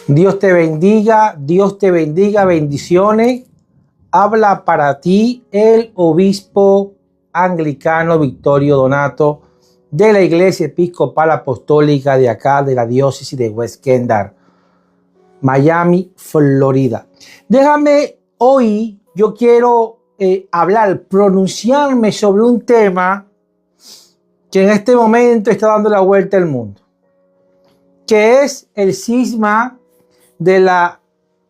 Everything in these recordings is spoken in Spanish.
Dios te bendiga, bendiciones. Habla para ti el obispo anglicano Victorio Donato de la Iglesia Episcopal Apostólica de acá, de la diócesis de West Kendall, Miami, Florida. Déjame hoy, yo quiero pronunciarme sobre un tema que en este momento está dando la vuelta al mundo, que es el cisma de la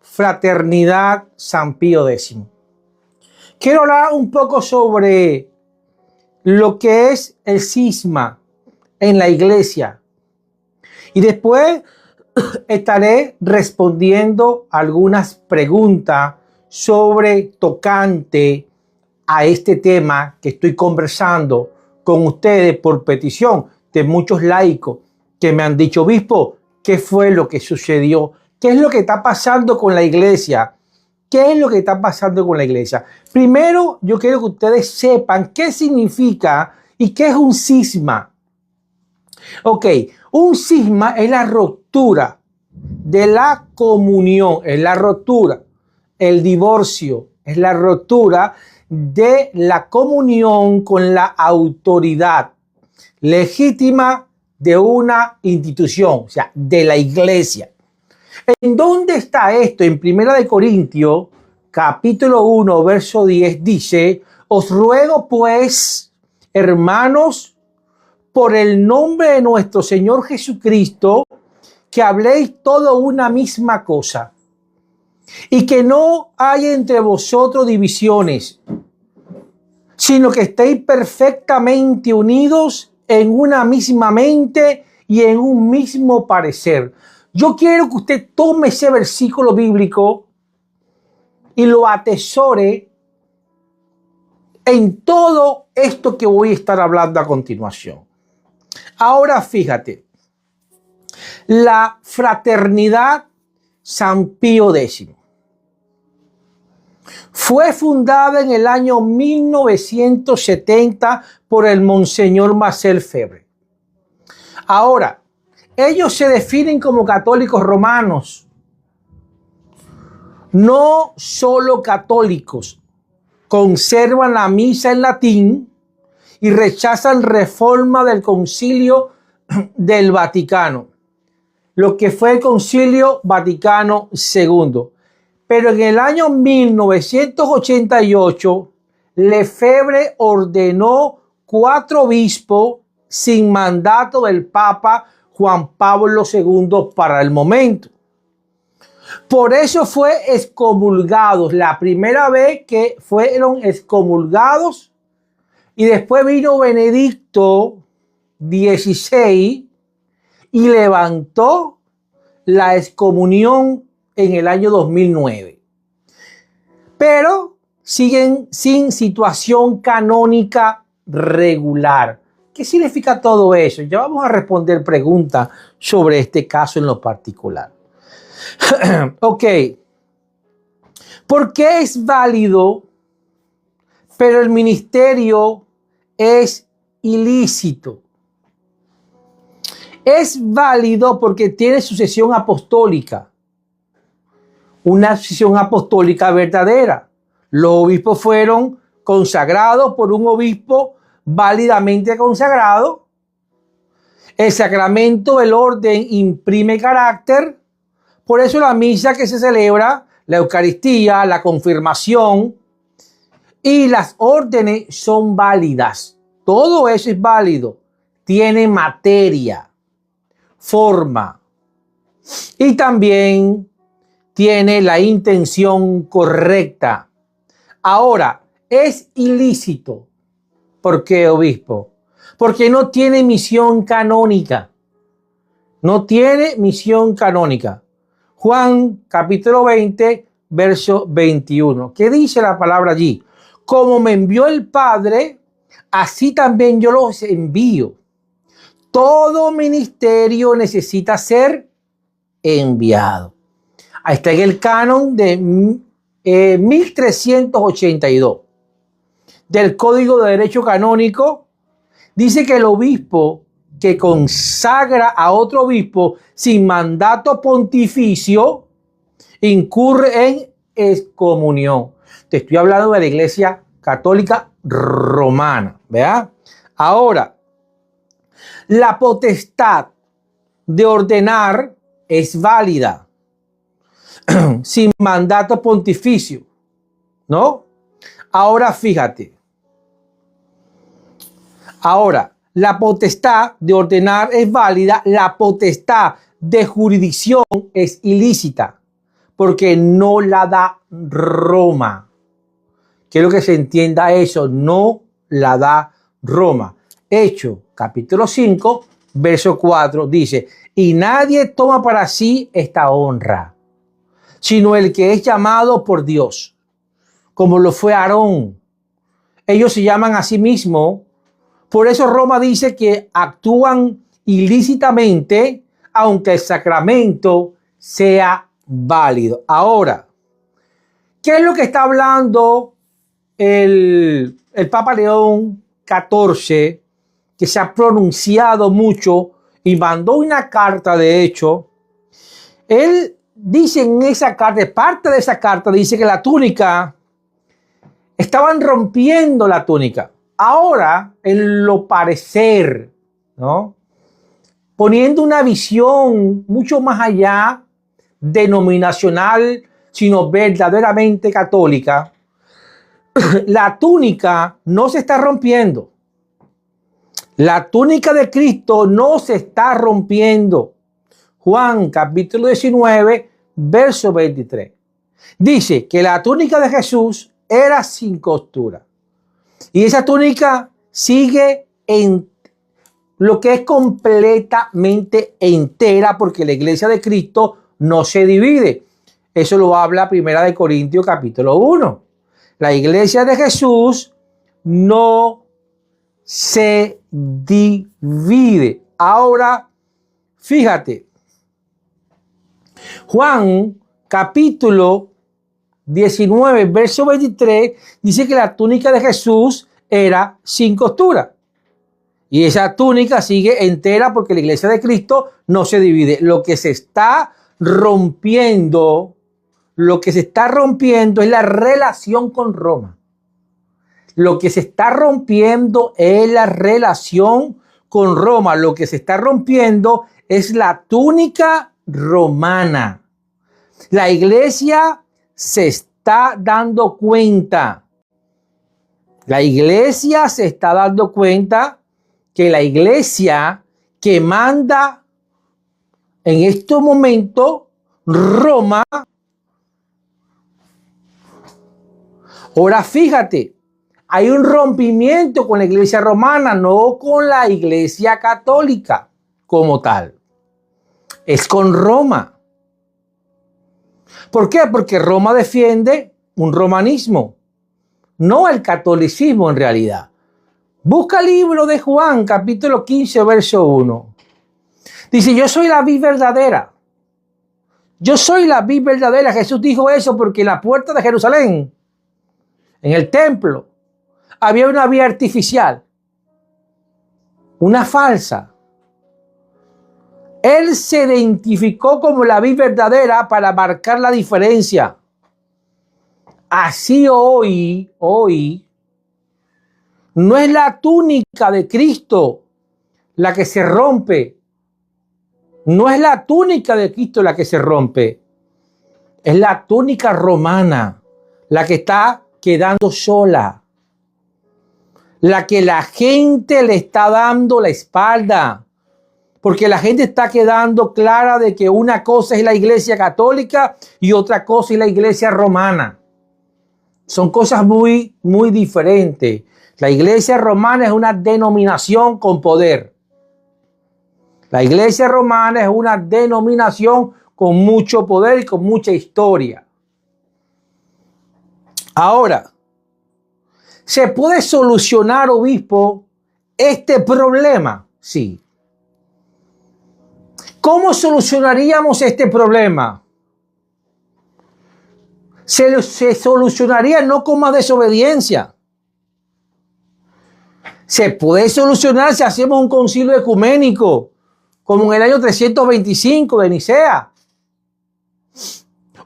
Fraternidad San Pío X. Quiero hablar un poco sobre lo que es el cisma en la iglesia y después estaré respondiendo algunas preguntas tocante a este tema que estoy conversando con ustedes por petición de muchos laicos que me han dicho: obispo, ¿qué fue lo que sucedió? ¿Qué es lo que está pasando con la iglesia? ¿Qué es lo que está pasando con la iglesia? Primero, yo quiero que ustedes sepan qué significa y qué es un cisma. Ok, un cisma es la ruptura de la comunión, es la ruptura. El divorcio es la ruptura de la comunión con la autoridad legítima de una institución, o sea, de la iglesia. ¿En dónde está esto? En 1 Corintios, capítulo 1, verso 10, dice: os ruego pues, hermanos, por el nombre de nuestro Señor Jesucristo, que habléis todo una misma cosa, y que no haya entre vosotros divisiones, sino que estéis perfectamente unidos en una misma mente y en un mismo parecer. Yo quiero que usted tome ese versículo bíblico y lo atesore en todo esto que voy a estar hablando a continuación. Ahora fíjate, la Fraternidad San Pío X fue fundada en el año 1970 por el Monseñor Marcel Febre. Ahora, ellos se definen como católicos romanos. No solo católicos, conservan la misa en latín y rechazan reforma del Concilio del Vaticano, lo que fue el Concilio Vaticano II. Pero en el año 1988, Lefebvre ordenó 4 obispos sin mandato del Papa Juan Pablo II para el momento. Por eso fue excomulgados. La primera vez que fueron excomulgados, y después vino Benedicto XVI y levantó la excomunión en el año 2009. Pero siguen sin situación canónica regular. ¿Qué significa todo eso? Ya vamos a responder preguntas sobre este caso en lo particular. Ok. ¿Por qué es válido, pero el ministerio es ilícito? Es válido porque tiene sucesión apostólica. Una sucesión apostólica verdadera. Los obispos fueron consagrados por un obispo válidamente consagrado. El sacramento del orden imprime carácter. Por eso la misa que se celebra, la Eucaristía, la confirmación y las órdenes son válidas. Todo eso es válido. Tiene materia, forma y también tiene la intención correcta. Ahora, es ilícito. ¿Por qué, obispo? Porque no tiene misión canónica. No tiene misión canónica. Juan capítulo 20, verso 21. ¿Qué dice la palabra allí? Como me envió el Padre, así también yo los envío. Todo ministerio necesita ser enviado. Ahí está en el canon de 1382 del Código de Derecho Canónico. Dice que el obispo que consagra a otro obispo sin mandato pontificio incurre en excomunión. Te estoy hablando de la Iglesia Católica Romana, ¿verdad? Ahora, la potestad de ordenar es válida sin mandato pontificio, ¿no? Ahora fíjate. Ahora, la potestad de ordenar es válida, la potestad de jurisdicción es ilícita, porque no la da Roma. Quiero que se entienda eso, no la da Roma. Hechos, capítulo 5, verso 4, dice, y nadie toma para sí esta honra, sino el que es llamado por Dios, como lo fue Aarón. Ellos se llaman a sí mismos. Por eso Roma dice que actúan ilícitamente, aunque el sacramento sea válido. Ahora, ¿qué es lo que está hablando el Papa León XIV, que se ha pronunciado mucho y mandó una carta, de hecho? Él dice en esa carta, parte de esa carta, dice que la túnica, estaban rompiendo la túnica. Ahora, en lo parecer, ¿no? Poniendo una visión mucho más allá, denominacional, sino verdaderamente católica, la túnica no se está rompiendo. La túnica de Cristo no se está rompiendo. Juan capítulo 19, verso 23. Dice que la túnica de Jesús era sin costura. Y esa túnica sigue en lo que es completamente entera, porque la iglesia de Cristo no se divide. Eso lo habla 1 Corintios capítulo 1. La iglesia de Jesús no se divide. Ahora, fíjate, Juan capítulo 19, verso 23, dice que la túnica de Jesús era sin costura. Y esa túnica sigue entera porque la iglesia de Cristo no se divide. Lo que se está rompiendo es la relación con Roma. Lo que se está rompiendo es la relación con Roma. Lo que se está rompiendo es la túnica romana. La iglesia se está dando cuenta. La iglesia se está dando cuenta que la iglesia que manda en este momento, Roma. Ahora fíjate, hay un rompimiento con la iglesia romana, no con la iglesia católica como tal. Es con Roma. ¿Por qué? Porque Roma defiende un romanismo, no el catolicismo en realidad. Busca el libro de Juan, capítulo 15, verso 1. Dice, yo soy la vid verdadera. Yo soy la vid verdadera. Jesús dijo eso porque en la puerta de Jerusalén, en el templo, había una vid artificial, una falsa. Él se identificó como la vid verdadera para marcar la diferencia. Así hoy, no es la túnica de Cristo la que se rompe. No es la túnica de Cristo la que se rompe. Es la túnica romana la que está quedando sola. La que la gente le está dando la espalda. Porque la gente está quedando clara de que una cosa es la iglesia católica y otra cosa es la iglesia romana. Son cosas muy, muy diferentes. La iglesia romana es una denominación con poder. La iglesia romana es una denominación con mucho poder y con mucha historia. Ahora, ¿se puede solucionar, obispo, este problema? Sí. ¿Cómo solucionaríamos este problema? Se solucionaría no con más desobediencia. Se puede solucionar si hacemos un concilio ecuménico, como en el año 325 de Nicea.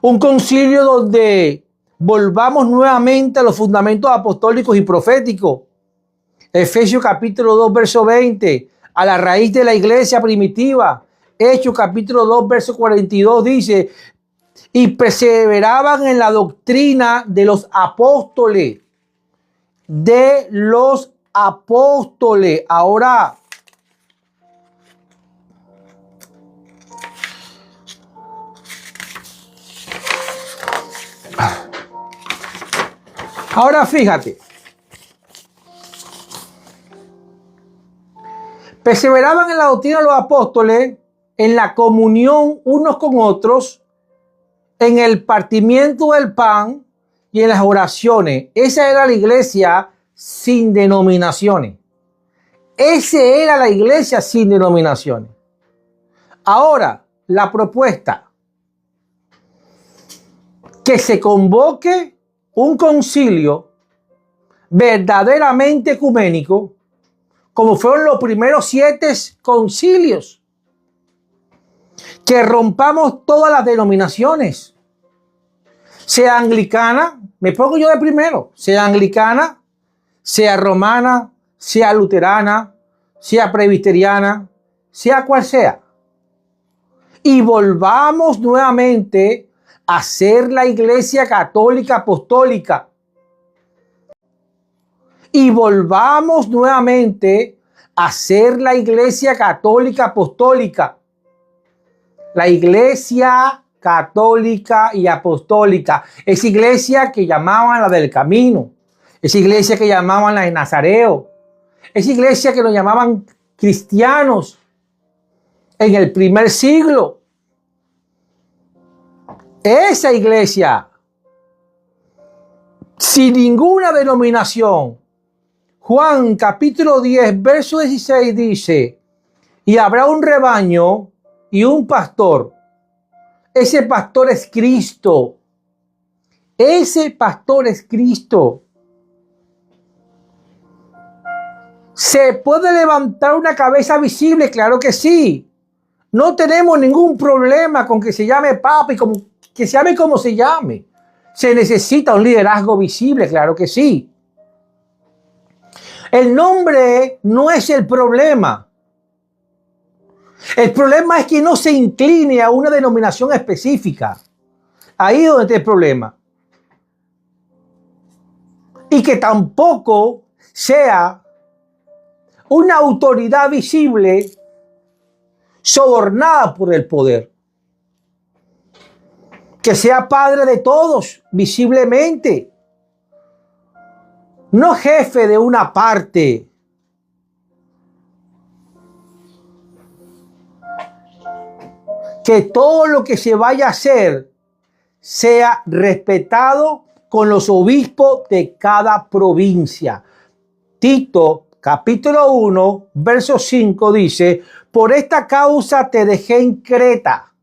Un concilio donde volvamos nuevamente a los fundamentos apostólicos y proféticos. Efesios capítulo 2, verso 20, a la raíz de la iglesia primitiva. Hechos capítulo 2, verso 42 dice, y perseveraban en la doctrina de los apóstoles. De los apóstoles. Ahora, fíjate. Perseveraban en la doctrina de los apóstoles, en la comunión unos con otros, en el partimiento del pan y en las oraciones. Esa era la iglesia sin denominaciones. Esa era la iglesia sin denominaciones. Ahora, la propuesta: que se convoque un concilio verdaderamente ecuménico, como fueron los primeros 7 concilios. Que rompamos todas las denominaciones. Sea anglicana, me pongo yo de primero, sea anglicana, sea romana, sea luterana, sea presbiteriana, sea cual sea. Y volvamos nuevamente a ser la iglesia católica apostólica. Y volvamos nuevamente a ser la iglesia católica apostólica. La iglesia católica y apostólica. Esa iglesia que llamaban la del camino. Esa iglesia que llamaban la de Nazareo. Esa iglesia que nos llamaban cristianos en el primer siglo. Esa iglesia, sin ninguna denominación. Juan capítulo 10, verso 16 dice, y habrá un rebaño y un pastor. Ese pastor es Cristo. Ese pastor es Cristo. ¿Se puede levantar una cabeza visible? Claro que sí. No tenemos ningún problema con que se llame Papa y que se llame como se llame. Se necesita un liderazgo visible, claro que sí. El nombre no es el problema. El problema es que no se incline a una denominación específica. Ahí es donde está el problema. Y que tampoco sea una autoridad visible sobornada por el poder. Que sea padre de todos visiblemente. No jefe de una parte. Que todo lo que se vaya a hacer sea respetado con los obispos de cada provincia. Tito, capítulo 1, verso 5 dice, por esta causa te dejé en Creta.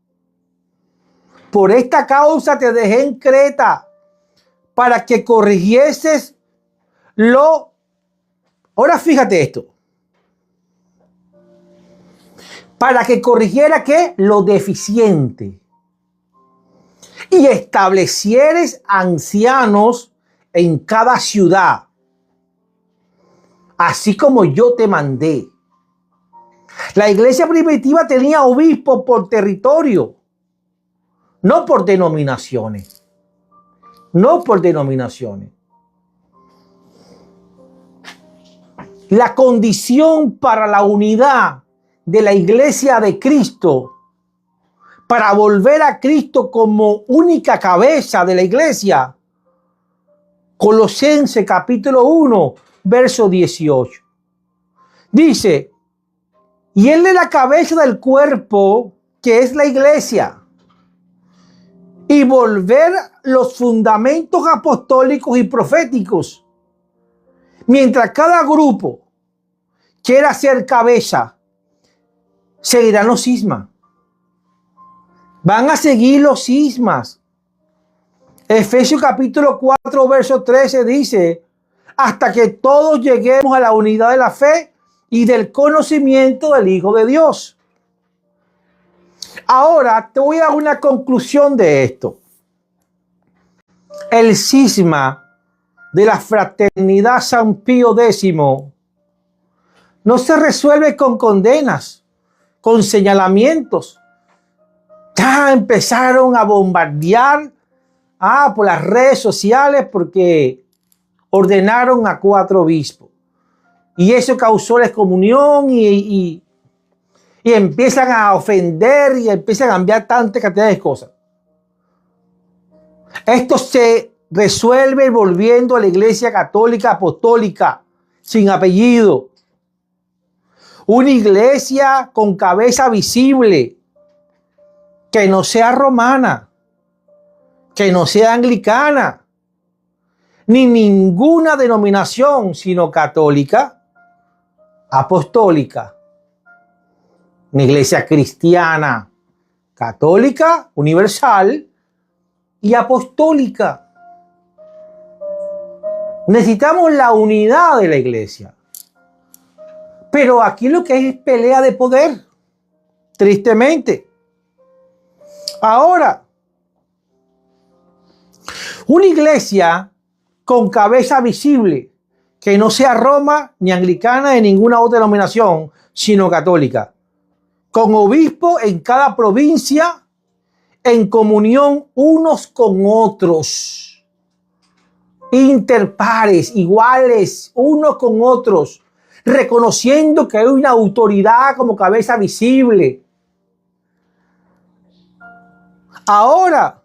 Por esta causa te dejé en Creta, para que corrigieses lo... Ahora fíjate esto. Para que corrigiera ¿qué? Lo deficiente. Y establecieres ancianos en cada ciudad, así como yo te mandé. La iglesia primitiva tenía obispos por territorio, no por denominaciones. No por denominaciones. La condición para la unidad de la iglesia de Cristo, para volver a Cristo como única cabeza de la iglesia. Colosenses capítulo 1, verso 18. Dice, y Él es la cabeza del cuerpo, que es la iglesia. Y volver los fundamentos apostólicos y proféticos. Mientras cada grupo quiera ser cabeza, seguirán los cismas. Van a seguir los cismas. Efesios capítulo 4, verso 13 dice, hasta que todos lleguemos a la unidad de la fe y del conocimiento del Hijo de Dios. Ahora te voy a dar una conclusión de esto. El cisma de la fraternidad San Pío X no se resuelve con condenas, con señalamientos. Ya empezaron a bombardear por las redes sociales porque ordenaron a 4 obispos. Y eso causó la excomunión y empiezan a ofender y empiezan a cambiar tanta cantidad de cosas. Esto se resuelve volviendo a la Iglesia Católica Apostólica sin apellido. Una iglesia con cabeza visible, que no sea romana, que no sea anglicana, ni ninguna denominación, sino católica, apostólica. Una iglesia cristiana, católica, universal y apostólica. Necesitamos la unidad de la iglesia. Pero aquí lo que hay es pelea de poder, tristemente. Ahora, una iglesia con cabeza visible, que no sea Roma ni anglicana de ninguna otra denominación, sino católica, con obispo en cada provincia, en comunión unos con otros, interpares, iguales, unos con otros, reconociendo que hay una autoridad como cabeza visible. Ahora,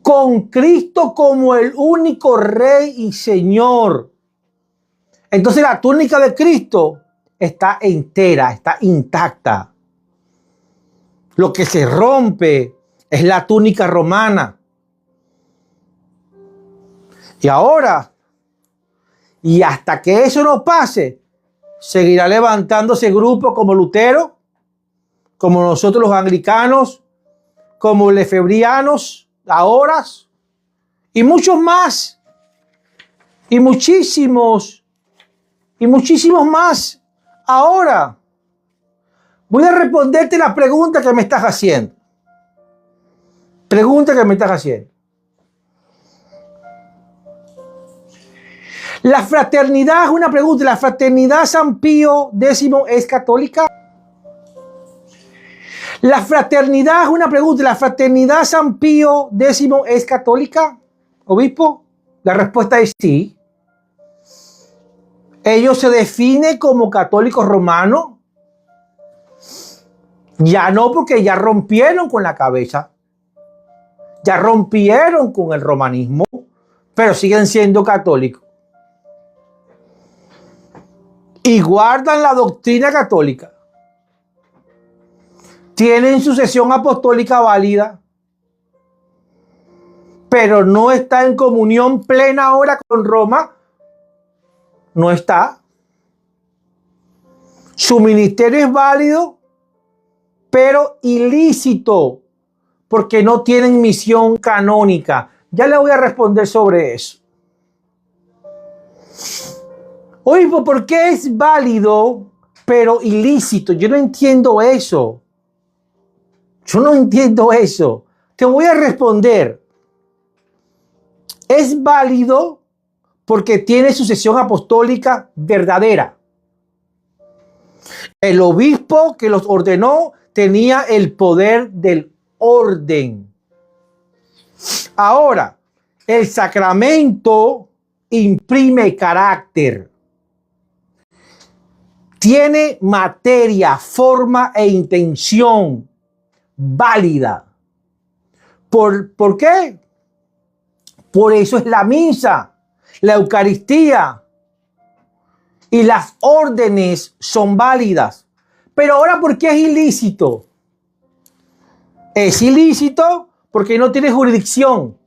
con Cristo como el único Rey y Señor. Entonces la túnica de Cristo está entera, está intacta. Lo que se rompe es la túnica romana. Y ahora, y hasta que eso no pase, seguirá levantándose grupos como Lutero, como nosotros los anglicanos, como lefebrianos, ahora, y muchos más, y muchísimos más. Ahora, voy a responderte la pregunta que me estás haciendo. Pregunta que me estás haciendo. La fraternidad es una pregunta. ¿La fraternidad San Pío X es católica? La fraternidad es una pregunta. ¿La fraternidad San Pío X es católica, obispo? La respuesta es sí. Ellos se definen como católicos romanos. Ya no, porque ya rompieron con la cabeza. Ya rompieron con el romanismo, pero siguen siendo católicos. Y guardan la doctrina católica. Tienen sucesión apostólica válida, pero no está en comunión plena ahora con Roma. No está. Su ministerio es válido, pero ilícito, porque no tienen misión canónica. Ya le voy a responder sobre eso. Oye, ¿por qué es válido, pero ilícito? Yo no entiendo eso. Yo no entiendo eso. Te voy a responder. Es válido porque tiene sucesión apostólica verdadera. El obispo que los ordenó tenía el poder del orden. Ahora, el sacramento imprime carácter. Tiene materia, forma e intención válida. ¿Por qué? Por eso es la misa, la Eucaristía y las órdenes son válidas. Pero ahora, ¿por qué es ilícito? Es ilícito porque no tiene jurisdicción.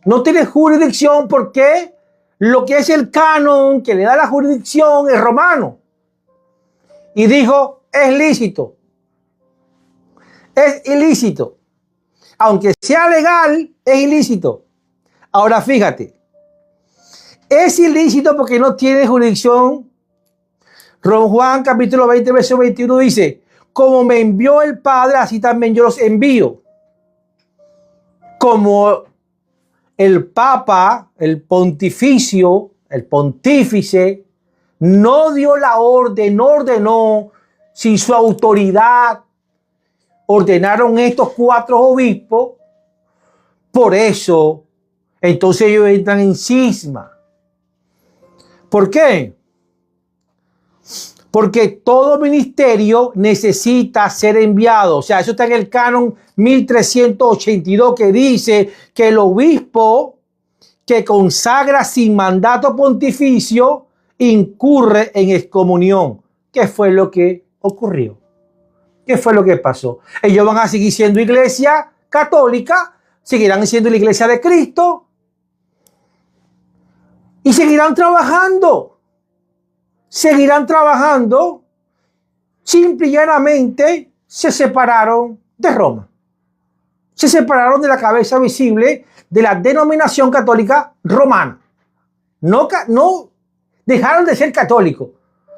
No tiene jurisdicción porque lo que es el canon que le da la jurisdicción es romano. Y dijo, es lícito. Es ilícito. Aunque sea legal, es ilícito. Ahora fíjate, Es ilícito porque no tiene jurisdicción. Juan capítulo 20, verso 21 dice, como me envió el Padre, así también yo los envío. Como el Papa, el pontificio, el pontífice, no dio la orden, no ordenó, sin su autoridad, ordenaron estos 4 obispos, por eso, entonces ellos entran en cisma. ¿Por qué? Porque todo ministerio necesita ser enviado. O sea, eso está en el canon 1382 que dice que el obispo que consagra sin mandato pontificio incurre en excomunión. ¿Qué fue lo que ocurrió? ¿Qué fue lo que pasó? Ellos van a seguir siendo iglesia católica, seguirán siendo la iglesia de Cristo y seguirán trabajando. Seguirán trabajando, simple y llanamente se separaron de Roma. Se separaron de la cabeza visible de la denominación católica romana. No dejaron de ser católicos.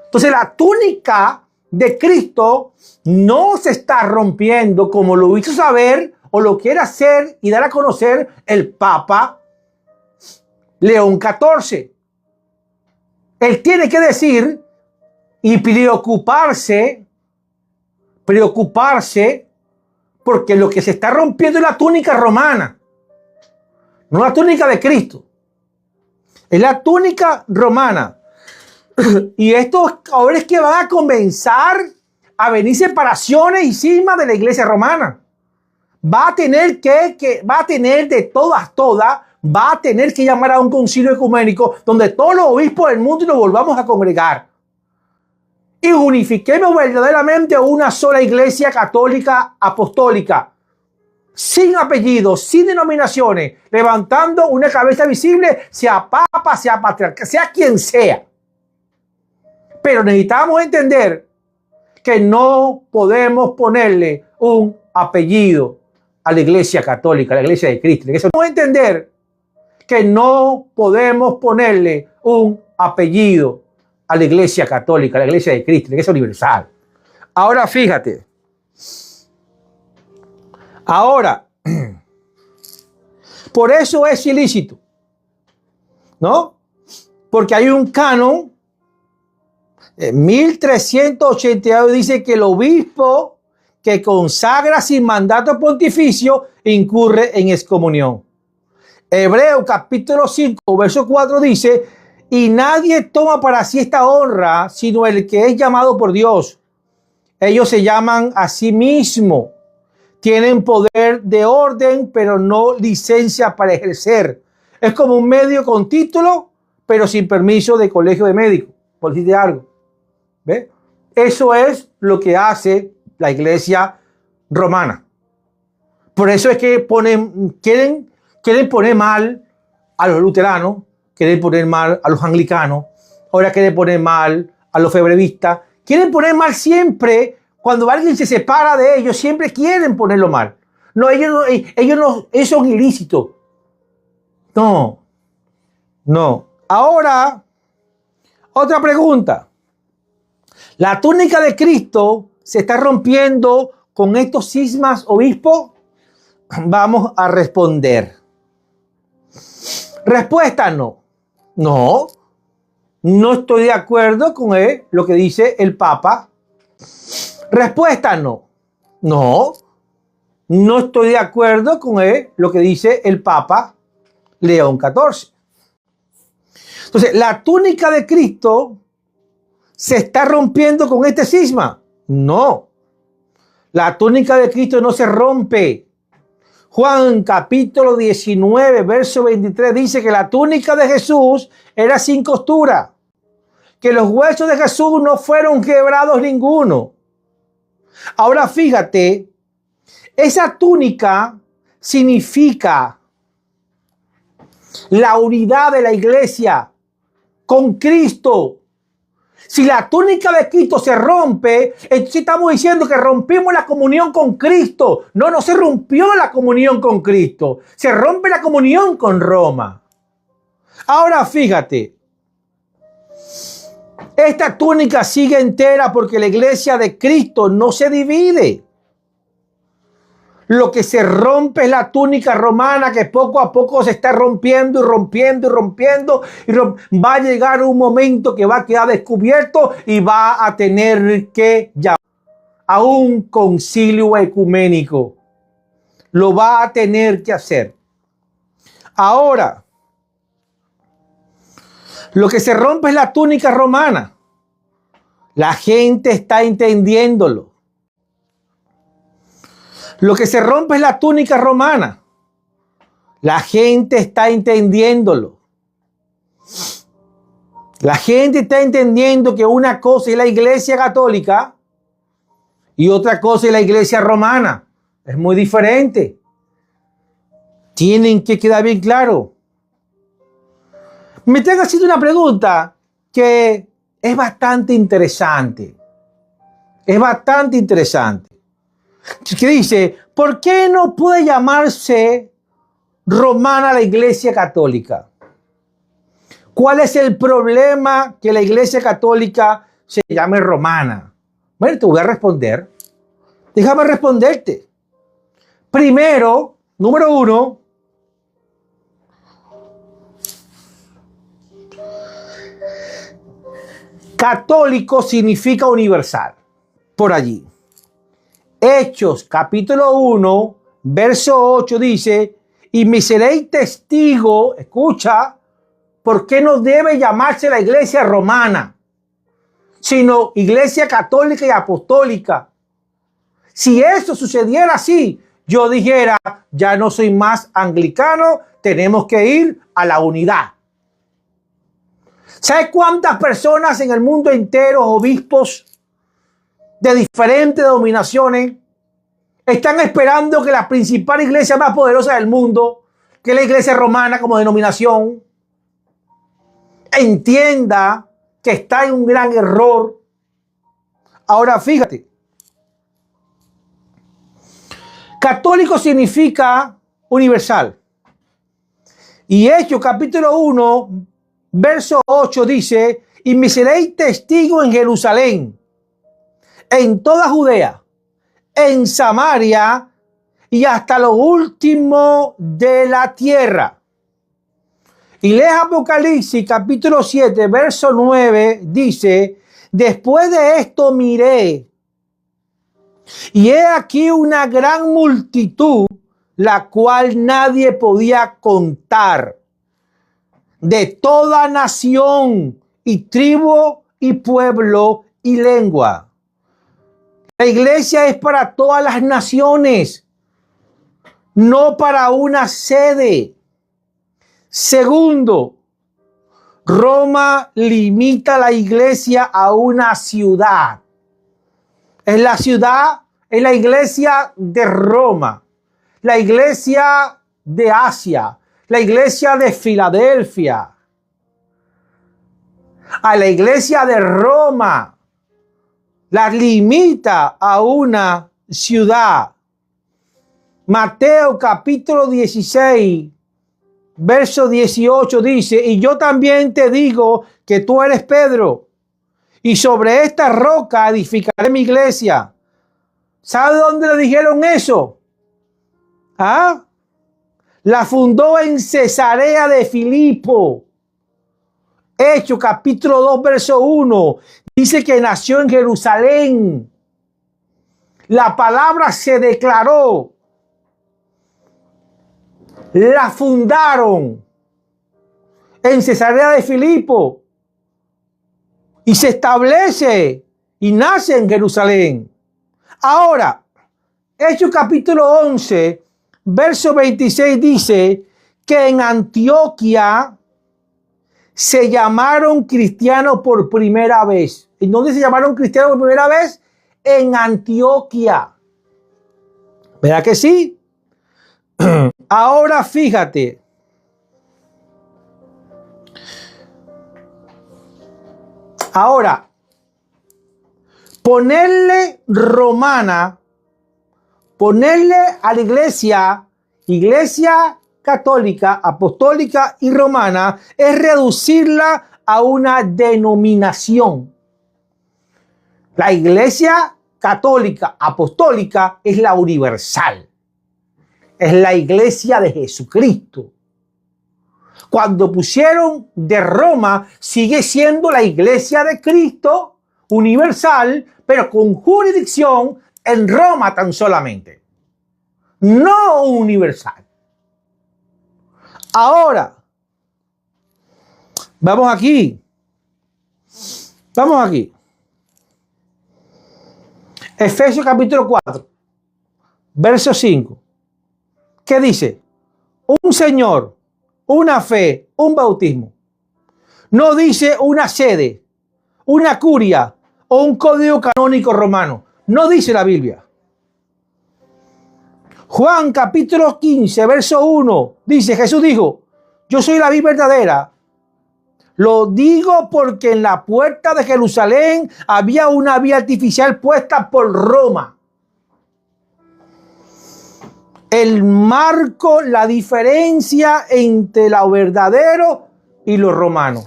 Entonces la túnica de Cristo no se está rompiendo como lo hizo saber o lo quiere hacer y dar a conocer el Papa León XIV. Él tiene que decir y preocuparse, porque lo que se está rompiendo es la túnica romana, no la túnica de Cristo, es la túnica romana. Y esto ahora es que van a comenzar a venir separaciones y cismas de la iglesia romana. Va a tener de todas, va a tener que llamar a un concilio ecuménico donde todos los obispos del mundo nos volvamos a congregar y unifiquemos verdaderamente una sola iglesia católica apostólica, sin apellidos, sin denominaciones, levantando una cabeza visible, sea papa, sea patriarca, sea quien sea. Pero necesitamos entender que no podemos ponerle un apellido a la iglesia católica, a la iglesia de Cristo. Necesitamos entender que no podemos ponerle un apellido a la iglesia católica, a la iglesia de Cristo, la iglesia universal. Ahora fíjate. Ahora, por eso es ilícito, ¿no? Porque hay un canon, 1382 dice que el obispo que consagra sin mandato pontificio incurre en excomunión. Hebreos capítulo 5, verso 4 dice, y nadie toma para sí esta honra, sino el que es llamado por Dios. Ellos se llaman a sí mismos. Tienen poder de orden, pero no licencia para ejercer. Es como un medio con título, pero sin permiso de colegio de médicos, por decirte algo. ¿Ve? Eso es lo que hace la iglesia romana. Por eso es que quieren poner mal a los luteranos, quieren poner mal a los anglicanos, ahora quieren poner mal a los febrevistas, quieren poner mal siempre. Cuando alguien se separa de ellos, siempre quieren ponerlo mal. No, ellos son ilícitos. No. Ahora, otra pregunta. ¿La túnica de Cristo se está rompiendo con estos cismas, obispo? Vamos a responder. Respuesta: no. No estoy de acuerdo con lo que dice el Papa. Respuesta: no estoy de acuerdo con lo que dice el Papa León XIV. Entonces, ¿la túnica de Cristo se está rompiendo con este cisma? No. La túnica de Cristo no se rompe. Juan capítulo 19, verso 23 dice que la túnica de Jesús era sin costura, que los huesos de Jesús no fueron quebrados ninguno. Ahora fíjate, esa túnica significa la unidad de la iglesia con Cristo. Si la túnica de Cristo se rompe, entonces estamos diciendo que rompimos la comunión con Cristo. No se rompió la comunión con Cristo. Se rompe la comunión con Roma. Ahora fíjate, esta túnica sigue entera porque la iglesia de Cristo no se divide. Lo que se rompe es la túnica romana que poco a poco se está rompiendo y rompiendo y rompiendo. Va a llegar un momento que va a quedar descubierto y va a tener que llamar a un concilio ecuménico. Lo va a tener que hacer. Ahora, lo que se rompe es la túnica romana. La gente está entendiéndolo. Lo que se rompe es la túnica romana. La gente está entendiéndolo. La gente está entendiendo que una cosa es la iglesia católica y otra cosa es la iglesia romana. Es muy diferente. Tienen que quedar bien claro. Me están haciendo una pregunta que es bastante interesante. Es bastante interesante. Que dice, ¿por qué no puede llamarse romana la iglesia católica? ¿Cuál es el problema que la iglesia católica se llame romana? Bueno, te voy a responder. Déjame responderte. Primero, número uno, católico significa universal. Por allí. Hechos, capítulo 1, verso 8 dice, y me seréis testigo, escucha, ¿por qué no debe llamarse la iglesia romana, sino iglesia católica y apostólica? Si eso sucediera así, yo dijera, ya no soy más anglicano, tenemos que ir a la unidad. ¿Sabes cuántas personas en el mundo entero, obispos de diferentes denominaciones, están esperando que la principal iglesia más poderosa del mundo, que es la iglesia romana como denominación, entienda que está en un gran error? Ahora fíjate, católico significa universal. Y Hechos capítulo 1, verso 8 dice, y me seréis testigo en Jerusalén, en toda Judea, en Samaria y hasta lo último de la tierra. Y lees Apocalipsis capítulo 7, verso 9, dice, después de esto miré, y he aquí una gran multitud, la cual nadie podía contar, de toda nación y tribu y pueblo y lengua. La iglesia es para todas las naciones, no para una sede. Segundo, Roma limita la iglesia a una ciudad. Es la ciudad, es la iglesia de Roma, la iglesia de Asia, la iglesia de Filadelfia. A la iglesia de Roma la limita a una ciudad. Mateo capítulo 16, verso 18 dice, y yo también te digo que tú eres Pedro, y sobre esta roca edificaré mi iglesia. ¿Sabe dónde le dijeron eso? ¿Ah? La fundó en Cesarea de Filipo. Hechos capítulo 2, verso 1. Dice que nació en Jerusalén. La palabra se declaró. La fundaron en Cesarea de Filipo. Y se establece y nace en Jerusalén. Ahora, Hechos capítulo 11, verso 26 dice que en Antioquía se llamaron cristianos por primera vez. ¿En dónde se llamaron cristianos por primera vez? En Antioquía. ¿Verdad que sí? Ahora fíjate. Ahora, ponerle romana, ponerle a la iglesia católica, apostólica y romana es reducirla a una denominación. La Iglesia católica, apostólica es la universal. Es la Iglesia de Jesucristo. Cuando pusieron de Roma, sigue siendo la Iglesia de Cristo universal, pero con jurisdicción en Roma tan solamente. No universal. Ahora, vamos aquí. Vamos aquí. Efesios capítulo 4, verso 5. ¿Qué dice? Un Señor, una fe, un bautismo. No dice una sede, una curia o un código canónico romano. No dice la Biblia. Juan capítulo 15, verso 1, dice, Jesús dijo, yo soy la vid verdadera. Lo digo porque en la puerta de Jerusalén había una vía artificial puesta por Roma. El marco, la diferencia entre lo verdadero y lo romano.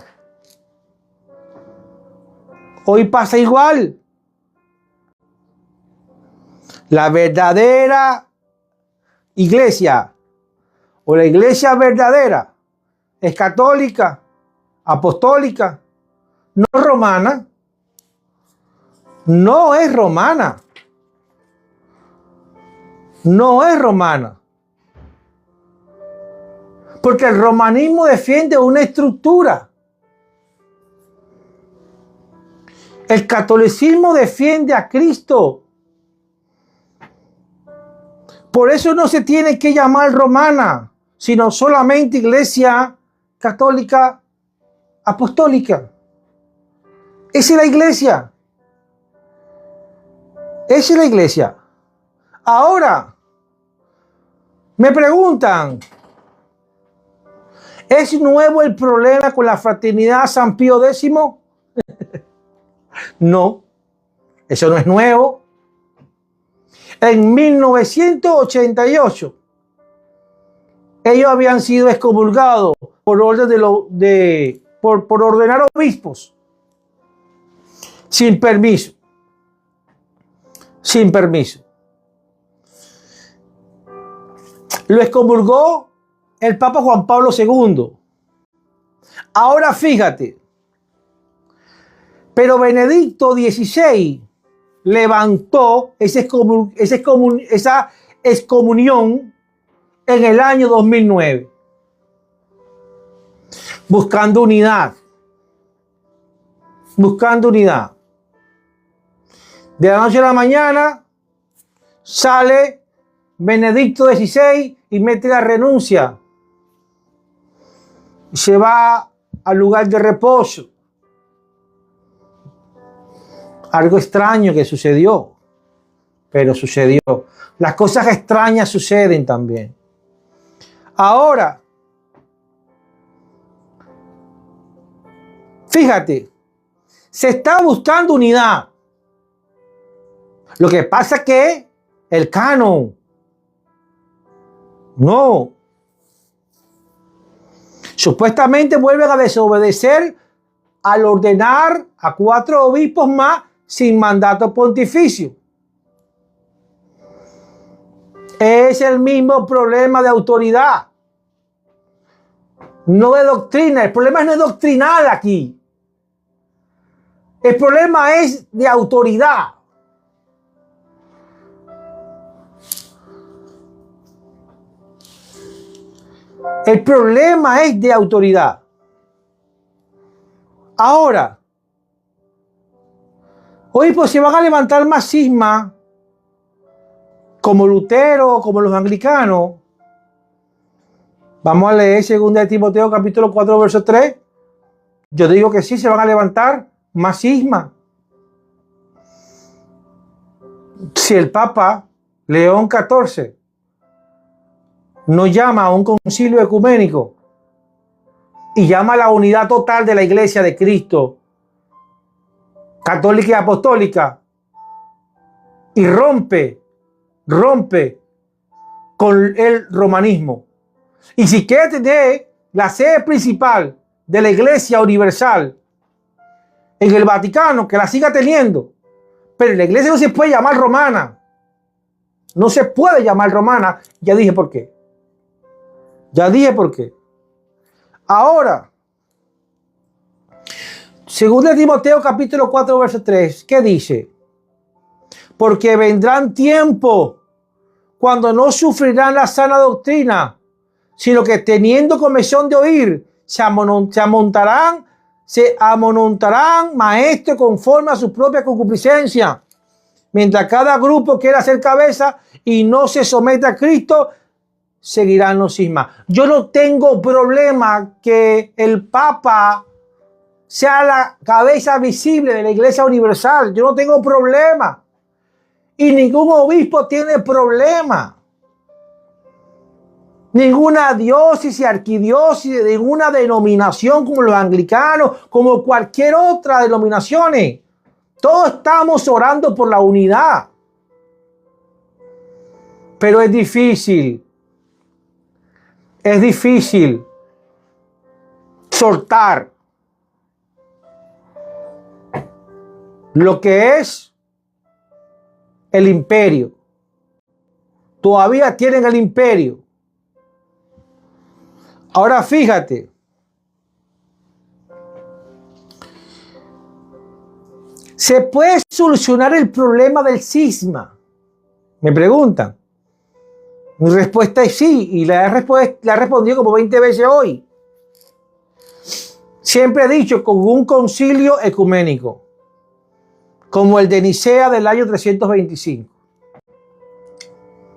Hoy pasa igual. La verdadera iglesia o la iglesia verdadera es católica, apostólica, no romana. No es romana. No es romana. Porque el romanismo defiende una estructura. El catolicismo defiende a Cristo. Por eso no se tiene que llamar romana, sino solamente iglesia católica apostólica. Esa es la iglesia. Esa es la iglesia. Ahora, me preguntan, ¿es nuevo el problema con la fraternidad San Pío X? No, eso no es nuevo. En 1988, ellos habían sido excomulgados por orden por ordenar obispos. Sin permiso. Sin permiso. Lo excomulgó el Papa Juan Pablo II. Ahora fíjate. Pero Benedicto XVI levantó esa excomunión en el año 2009. Buscando unidad. Buscando unidad. De la noche a la mañana sale Benedicto XVI y mete la renuncia. Se va al lugar de reposo. Algo extraño que sucedió, pero sucedió. Las cosas extrañas suceden también. Ahora, fíjate, se está buscando unidad. Lo que pasa es que el canon, no. Supuestamente vuelven a desobedecer al ordenar a 4 obispos más sin mandato pontificio. Es el mismo problema de autoridad, no de doctrina. El problema no es doctrinal aquí. El problema es de autoridad. El problema es de autoridad. Ahora, hoy pues se van a levantar más cismas como Lutero, como los anglicanos. Vamos a leer 2 Timoteo capítulo 4 verso 3. Yo digo que sí, se van a levantar más cismas. Si el Papa León XIV no llama a un concilio ecuménico y llama a la unidad total de la Iglesia de Cristo, católica y apostólica, y rompe con el romanismo, Y si quiere tener la sede principal de la Iglesia Universal en el Vaticano, que la siga teniendo. Pero la iglesia no se puede llamar romana. No se puede llamar romana. Ya dije por qué. Ya dije por qué. Ahora, según de Timoteo capítulo 4, verso 3, ¿qué dice? Porque vendrán tiempos cuando no sufrirán la sana doctrina, sino que teniendo comezón de oír, se amontonarán maestros conforme a su propia concupiscencia. Mientras cada grupo quiera ser cabeza y no se someta a Cristo, seguirán los cismas. Yo no tengo problema que el Papa sea la cabeza visible de la Iglesia Universal. Yo no tengo problema. Y ningún obispo tiene problema. Ninguna diócesis, arquidiócesis, ninguna denominación como los anglicanos, como cualquier otra denominación. Todos estamos orando por la unidad. Pero es difícil soltar lo que es el imperio. Todavía tienen el imperio. Ahora fíjate, ¿se puede solucionar el problema del cisma? Me preguntan. Mi respuesta es sí, y la he respondido como 20 veces hoy. Siempre he dicho con un concilio ecuménico, como el de Nicea del año 325.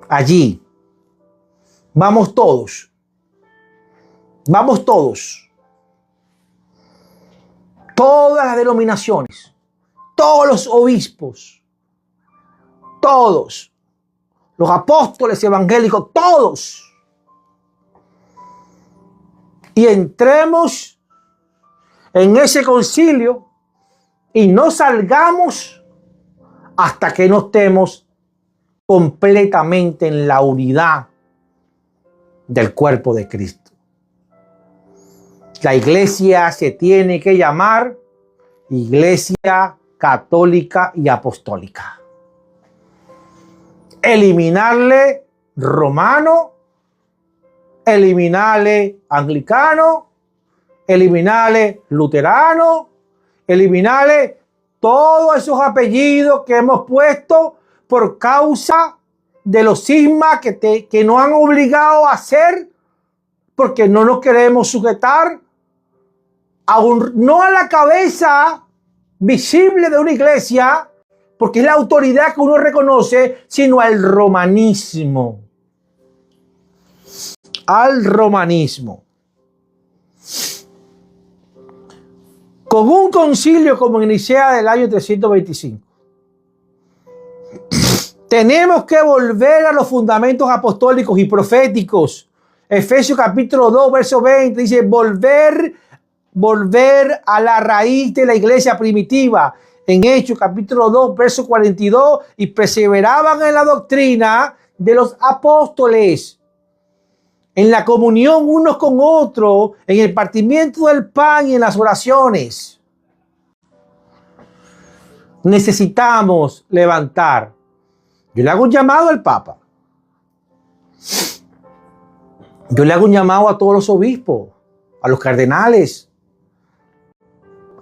Allí, vamos todos. Vamos todos. Todas las denominaciones, todos los obispos, todos. Los apóstoles evangélicos, todos. Y entremos en ese concilio y no salgamos hasta que no estemos completamente en la unidad del cuerpo de Cristo. La iglesia se tiene que llamar Iglesia Católica y Apostólica. Eliminarle romano, eliminarle anglicano, eliminarle luterano, eliminarle todos esos apellidos que hemos puesto por causa de los cismas que nos han obligado a hacer, porque no nos queremos sujetar no a la cabeza visible de una iglesia, porque es la autoridad que uno reconoce, sino al romanismo. Al romanismo. Con un concilio como en Nicea del año 325, tenemos que volver a los fundamentos apostólicos y proféticos. Efesios capítulo 2, verso 20 dice: volver a la raíz de la iglesia primitiva. En Hechos capítulo 2, verso 42, y perseveraban en la doctrina de los apóstoles, en la comunión unos con otros, en el partimiento del pan y en las oraciones. Necesitamos levantar. Yo le hago un llamado al Papa. Yo le hago un llamado a todos los obispos, a los cardenales,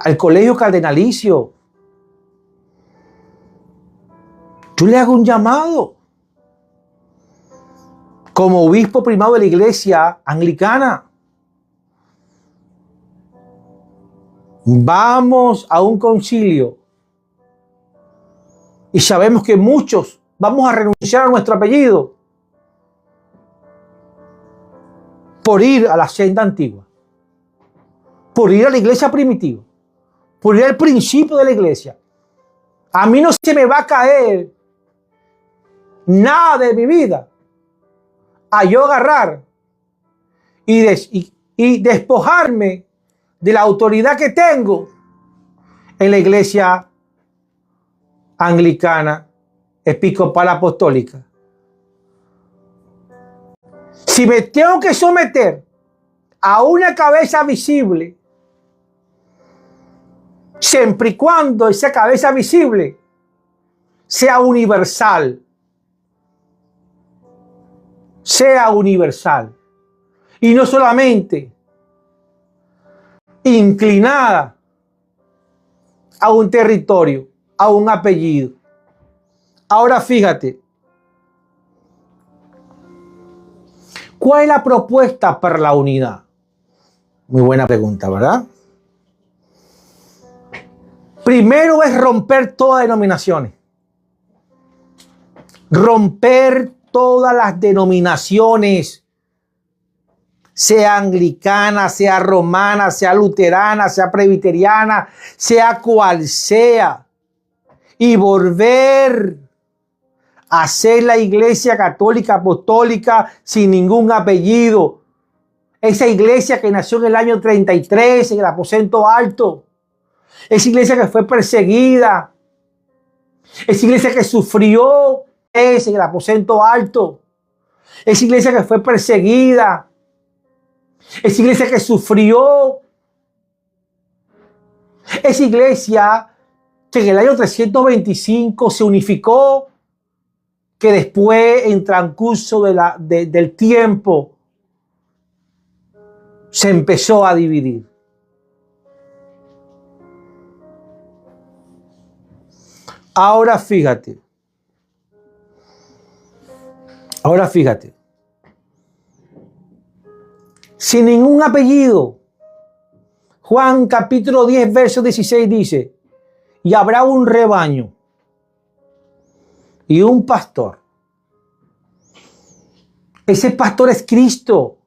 al colegio cardenalicio. Yo le hago un llamado como obispo primado de la iglesia anglicana. Vamos a un concilio y sabemos que muchos vamos a renunciar a nuestro apellido por ir a la senda antigua, por ir a la iglesia primitiva, por ir al principio de la iglesia. A mí no se me va a caer nada de mi vida a yo agarrar y despojarme de la autoridad que tengo en la iglesia anglicana, episcopal, apostólica. Si me tengo que someter a una cabeza visible, siempre y cuando esa cabeza visible sea universal, y no solamente inclinada a un territorio, a un apellido. Ahora fíjate, ¿cuál es la propuesta para la unidad? Muy buena pregunta, ¿verdad? Primero es romper todas las denominaciones. Romper todas las denominaciones, sea anglicana, sea romana, sea luterana, sea presbiteriana, sea cual sea, y volver a ser la Iglesia Católica Apostólica sin ningún apellido. Esa iglesia que nació en el año 33 en el aposento alto. Esa iglesia que fue perseguida. Esa iglesia que sufrió en el aposento alto. Esa iglesia que fue perseguida. Esa iglesia que sufrió. Esa iglesia que en el año 325 se unificó, que después en transcurso del tiempo se empezó a dividir. Ahora fíjate. Sin ningún apellido. Juan capítulo 10, verso 16 dice, y habrá un rebaño y un pastor. Ese pastor es Cristo.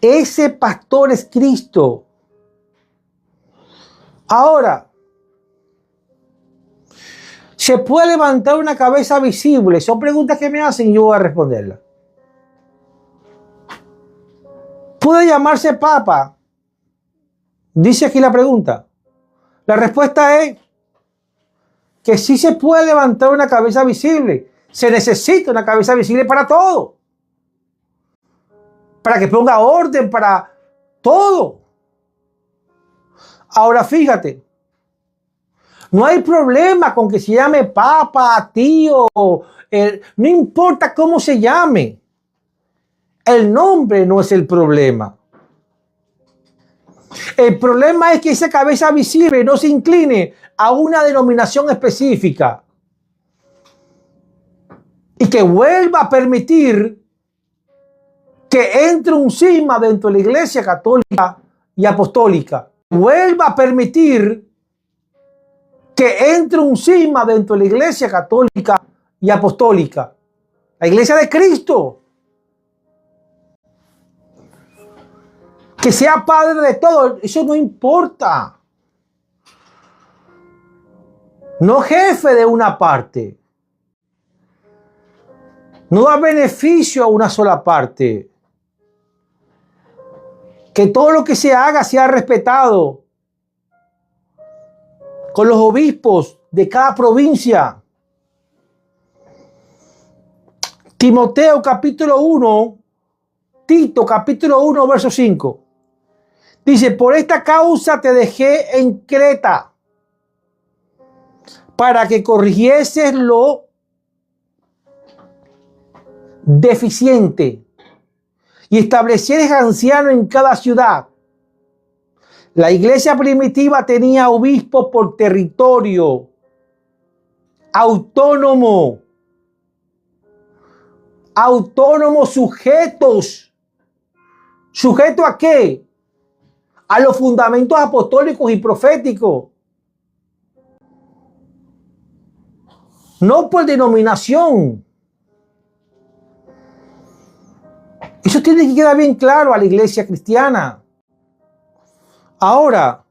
Ese pastor es Cristo. Ahora, ¿se puede levantar una cabeza visible? Son preguntas que me hacen y yo voy a responderlas. ¿Puede llamarse papa? Dice aquí la pregunta. La respuesta es que sí se puede levantar una cabeza visible. Se necesita una cabeza visible para todo. Para que ponga orden, para todo. Ahora fíjate. No hay problema con que se llame papa, tío, no importa cómo se llame. El nombre no es el problema. El problema es que esa cabeza visible no se incline a una denominación específica y que vuelva a permitir que entre un cisma dentro de la Iglesia Católica y Apostólica. Vuelva a permitir que entre un cisma dentro de la Iglesia Católica y Apostólica. La Iglesia de Cristo. Que sea padre de todo, eso no importa. No jefe de una parte. No da beneficio a una sola parte. Que todo lo que se haga sea respetado. Con los obispos de cada provincia. Timoteo capítulo 1, Tito capítulo 1, verso 5. Dice, por esta causa te dejé en Creta, para que corrigieses lo deficiente y establecieres ancianos en cada ciudad. La iglesia primitiva tenía obispos por territorio, autónomos sujetos. ¿Sujeto a qué? A los fundamentos apostólicos y proféticos. No por denominación. Eso tiene que quedar bien claro a la iglesia cristiana. Ahora,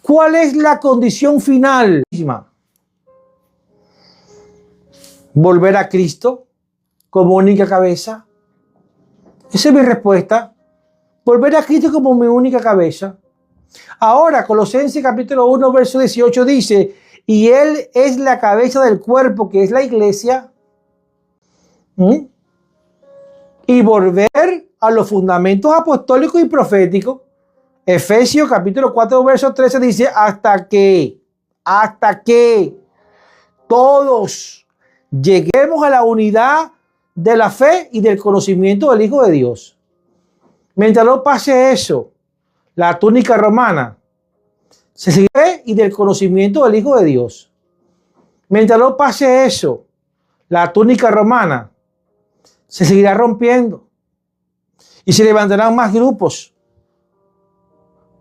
¿cuál es la condición final? ¿Volver a Cristo como única cabeza? Esa es mi respuesta. Volver a Cristo como mi única cabeza. Ahora, Colosenses capítulo 1, verso 18 dice, y Él es la cabeza del cuerpo, que es la iglesia. y volver a los fundamentos apostólicos y proféticos. Efesios capítulo 4, verso 13 dice, hasta que todos lleguemos a la unidad de la fe y del conocimiento del Hijo de Dios. Mientras no pase eso, la túnica romana se sigue y del conocimiento del Hijo de Dios. Mientras no pase eso, la túnica romana se seguirá rompiendo y se levantarán más grupos,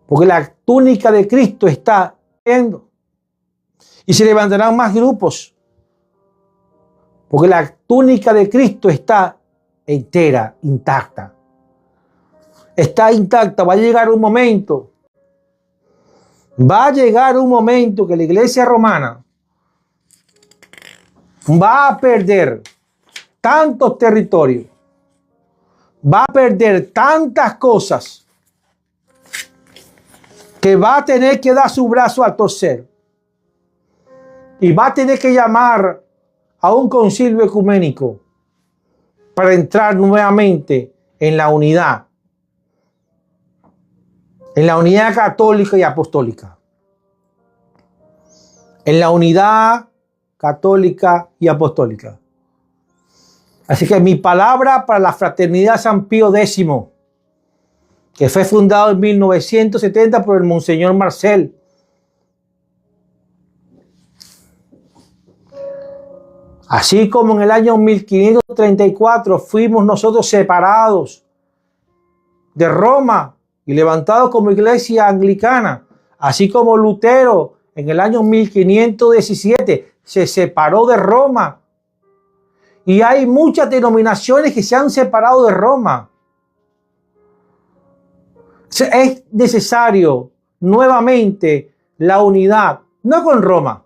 porque la túnica de Cristo está rompiendo y se levantarán más grupos, porque la túnica de Cristo está entera, intacta. Está intacta. Va a llegar un momento que la iglesia romana va a perder tantos territorios, va a perder tantas cosas, que va a tener que dar su brazo a torcer y va a tener que llamar a un concilio ecuménico para entrar nuevamente en la unidad católica y apostólica. En la unidad católica y apostólica. Así que mi palabra para la Fraternidad San Pío X, que fue fundado en 1970 por el Monseñor Marcel. Así como en el año 1534 fuimos nosotros separados de Roma y levantados como iglesia anglicana, así como Lutero en el año 1517 se separó de Roma. Y hay muchas denominaciones que se han separado de Roma. Es necesario nuevamente la unidad, no con Roma,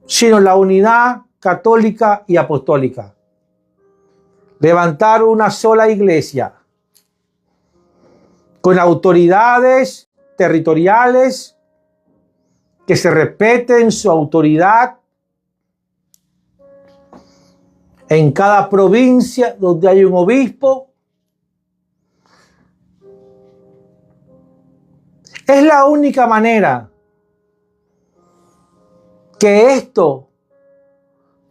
sino la unidad católica y apostólica. Levantar una sola iglesia con autoridades territoriales que se respeten su autoridad en cada provincia donde hay un obispo. Es la única manera que esto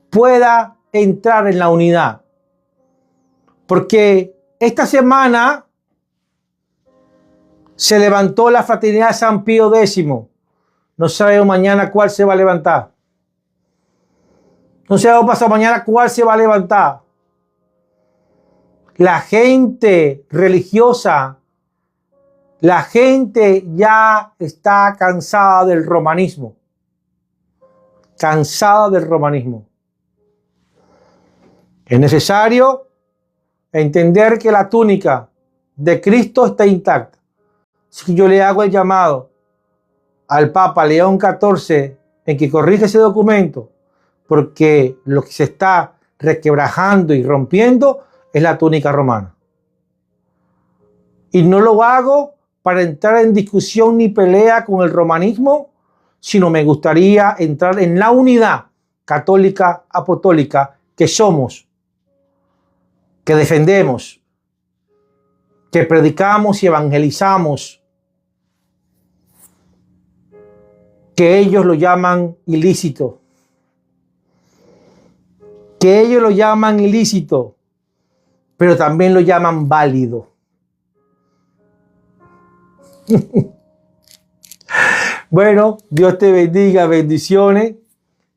pueda entrar en la unidad. Porque esta semana se levantó la Fraternidad San Pío X. No sabemos mañana cuál se va a levantar. No sabemos pasado mañana cuál se va a levantar. La gente religiosa, la gente ya está cansada del romanismo. Cansada del romanismo. Es necesario entender que la túnica de Cristo está intacta. Así que yo le hago el llamado al Papa León XIV en que corrija ese documento, porque lo que se está requebrajando y rompiendo es la túnica romana. Y no lo hago para entrar en discusión ni pelea con el romanismo, sino me gustaría entrar en la unidad católica apostólica que somos, que defendemos, que predicamos y evangelizamos, que ellos lo llaman ilícito, pero también lo llaman válido. Bueno, Dios te bendiga, bendiciones.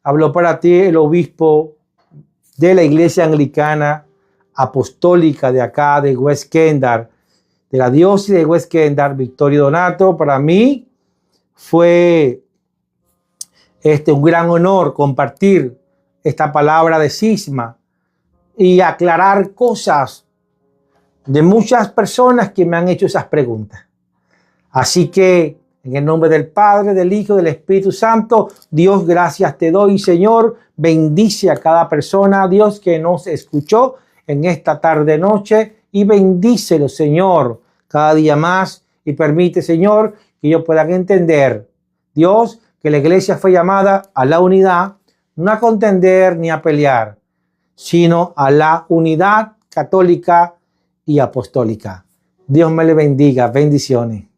Habló para ti el obispo de la Iglesia Anglicana Apostólica de acá, de West Kendall, de la diócesis de West Kendall, Victorio Donato. Para mí fue un gran honor compartir esta palabra de cisma y aclarar cosas de muchas personas que me han hecho esas preguntas. Así que en el nombre del Padre, del Hijo y del Espíritu Santo, Dios, gracias te doy, Señor. Bendice a cada persona, Dios, que nos escuchó en esta tarde noche, y bendícelo, Señor, cada día más, y permite, Señor, que ellos puedan entender, Dios, que la iglesia fue llamada a la unidad, no a contender ni a pelear, sino a la unidad católica y apostólica. Dios me le bendiga. Bendiciones.